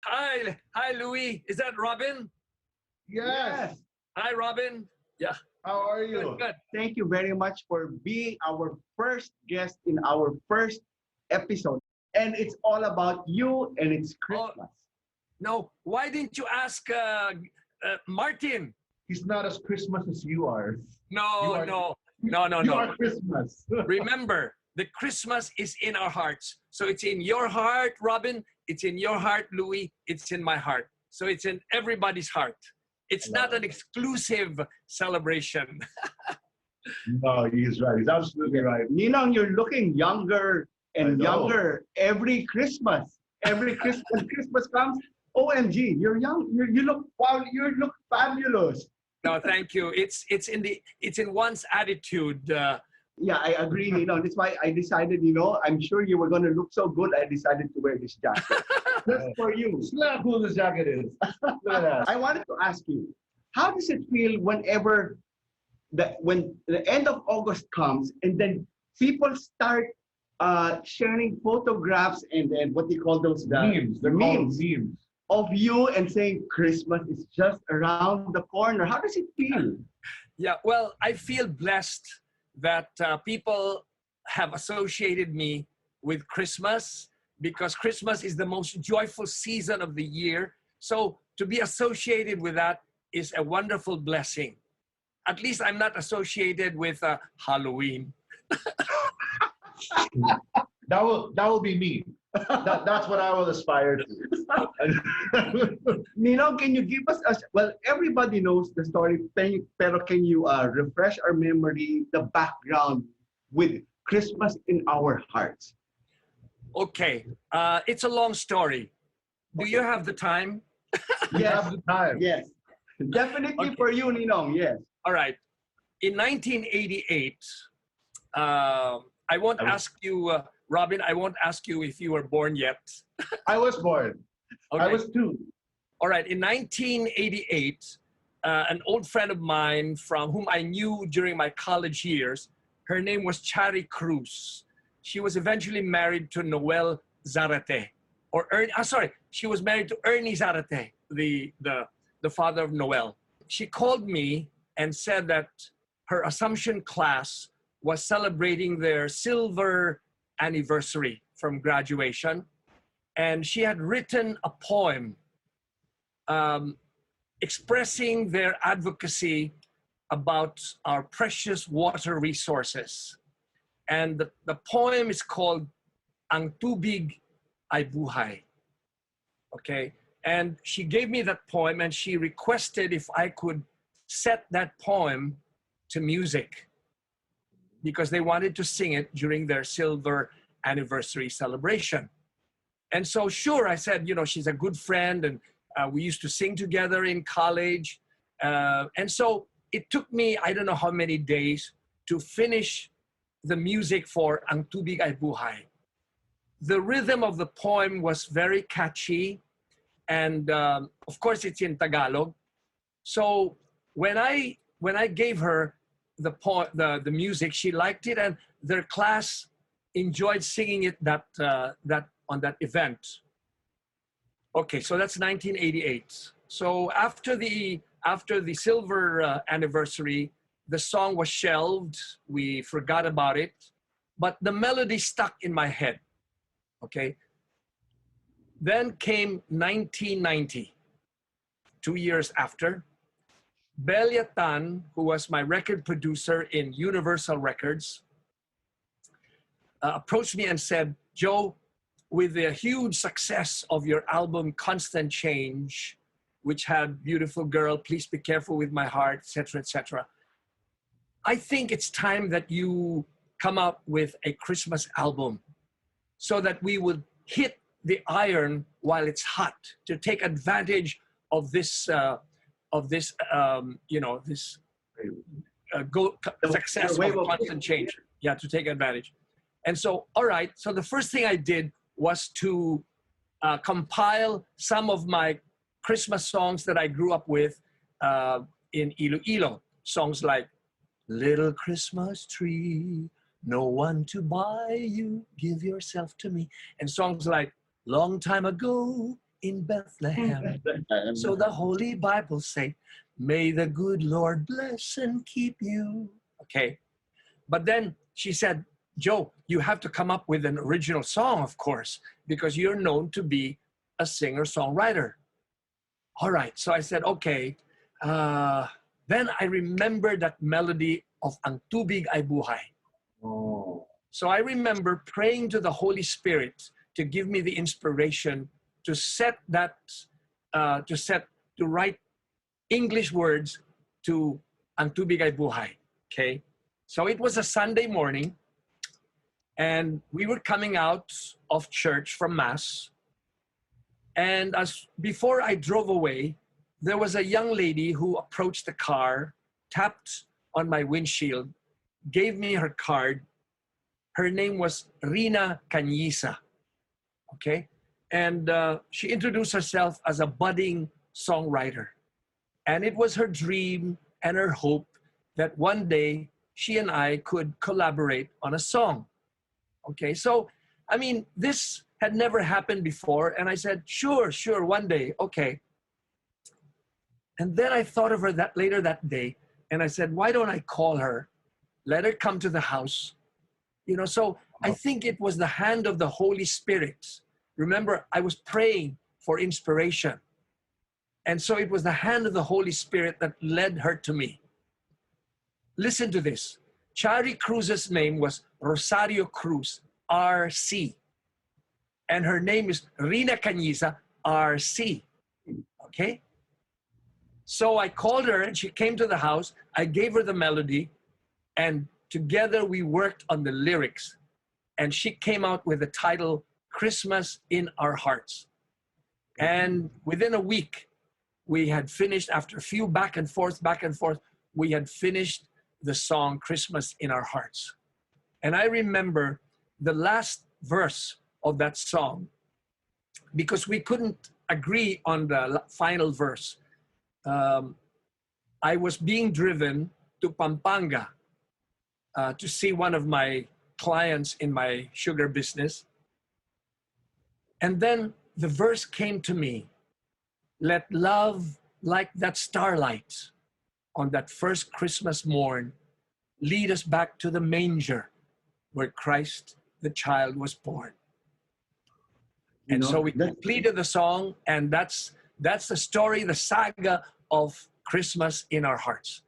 Hi, Louie. Is that Robin? Yes. Hi, Robin. Yeah. How are Good, you? good. Thank you very much for being our first guest in our first episode. And it's all about you and it's Oh, Christmas. no. Why didn't you ask Martin? He's not as Christmas as you are. You No, are- no, no, no, You no. are Christmas. Remember, the Christmas is in our hearts. So it's in your heart, Robin. It's in your heart, Louie. It's in my heart. So it's in everybody's heart. It's not an exclusive celebration. No, he's right. He's absolutely right. Ninong, you're looking younger I and know. younger every Christmas. Every Christmas, when Christmas comes, OMG, you're young. You look wow. You look fabulous. No, thank you. It's in one's attitude. Yeah, I agree, Ninong. That's why I decided. I'm sure you were going to look so good. I decided to wear this jacket just for you. Look how cool this jacket is. Look at that. I wanted to ask you, how does it feel whenever when the end of August comes and then people start sharing photographs and then what do you call those? Memes. The They're called memes memes. of you and saying Christmas is just around the corner. How does it feel? Yeah, well, I feel blessed that people have associated me with Christmas because Christmas is the most joyful season of the year. So to be associated with that is a wonderful blessing. At least I'm not associated with Halloween. That will be me. That's what I will aspire to. Nino, can you give us well, everybody knows the story, pero can you refresh our memory, the background with Christmas in our hearts? Okay, it's a long story. Do you have the time? We have the time. Yes. Definitely Okay. for you, Ninong, yes. All right. In 1988, I won't ask you, Robin, I won't ask you if you were born yet. I was born. I Okay. was 2. All right. In 1988, an old friend of mine from whom I knew during my college years, her name was Chari Cruz. She was eventually married to Noel Zarate. She was married to Ernie Zarate, the father of Noel. She called me and said that her Assumption class was celebrating their silver anniversary from graduation. And she had written a poem expressing their advocacy about our precious water resources. And the poem is called Ang Tubig ay Buhay. Okay? And she gave me that poem and she requested if I could set that poem to music because they wanted to sing it during their silver anniversary celebration. And so, sure, I said, she's a good friend and we used to sing together in college. And so it took me, I don't know how many days to finish the music for Ang Tubig ay Buhay. The rhythm of the poem was very catchy. And of course, it's in Tagalog. So when I gave her the music, she liked it, and their class enjoyed singing it on that event. Okay, so that's 1988. So after the silver anniversary, the song was shelved. We forgot about it, but the melody stuck in my head. Okay. Then came 1990, 2 years after. Belia Tan, who was my record producer in Universal Records, approached me and said, Joe, with the huge success of your album Constant Change, which had Beautiful Girl, Please Be Careful with My Heart, etc., etc., I think it's time that you come up with a Christmas album so that we would hit the iron while it's hot, to take advantage of this success of Constant Change. Yeah, to take advantage. And so, all right, so the first thing I did was to compile some of my Christmas songs that I grew up with in Iloilo. Songs like Little Christmas Tree, no one to buy you, give yourself to me. And songs like Long Time Ago in Bethlehem. So the Holy Bible say, may the good Lord bless and keep you. Okay. But then she said, Joe, you have to come up with an original song, of course, because you're known to be a singer-songwriter. All right. So I said, okay. Then I remember that melody of Ang Tubig Ay Buhay. Oh. So I remember praying to the Holy Spirit to give me the inspiration to set that, to write English words to Ang Tubig Ay Buhay. Okay. So it was a Sunday morning, and we were coming out of church from Mass. And before I drove away, there was a young lady who approached the car, tapped on my windshield, gave me her card. Her name was Rina Cañiza. Okay. And she introduced herself as a budding songwriter. And it was her dream and her hope that one day she and I could collaborate on a song. Okay, so, I mean, this had never happened before. And I said, sure, one day, okay. And then I thought of her later that day. And I said, why don't I call her, let her come to the house? You know, so I think it was the hand of the Holy Spirit. Remember, I was praying for inspiration. And so it was the hand of the Holy Spirit that led her to me. Listen to this. Chari Cruz's name was Rosario Cruz, RC. And her name is Rina Cañiza, RC. Okay? So I called her and she came to the house. I gave her the melody and together we worked on the lyrics. And she came out with the title, Christmas in Our Hearts. And within a week, we had finished, after a few back and forth, we had finished the song Christmas in Our Hearts. And I remember the last verse of that song, because we couldn't agree on the final verse. I was being driven to Pampanga to see one of my clients in my sugar business. And then the verse came to me, let love like that starlight on that first Christmas morn lead us back to the manger where Christ the child was born. And so we completed the song, and that's the story, the saga of Christmas in Our Hearts.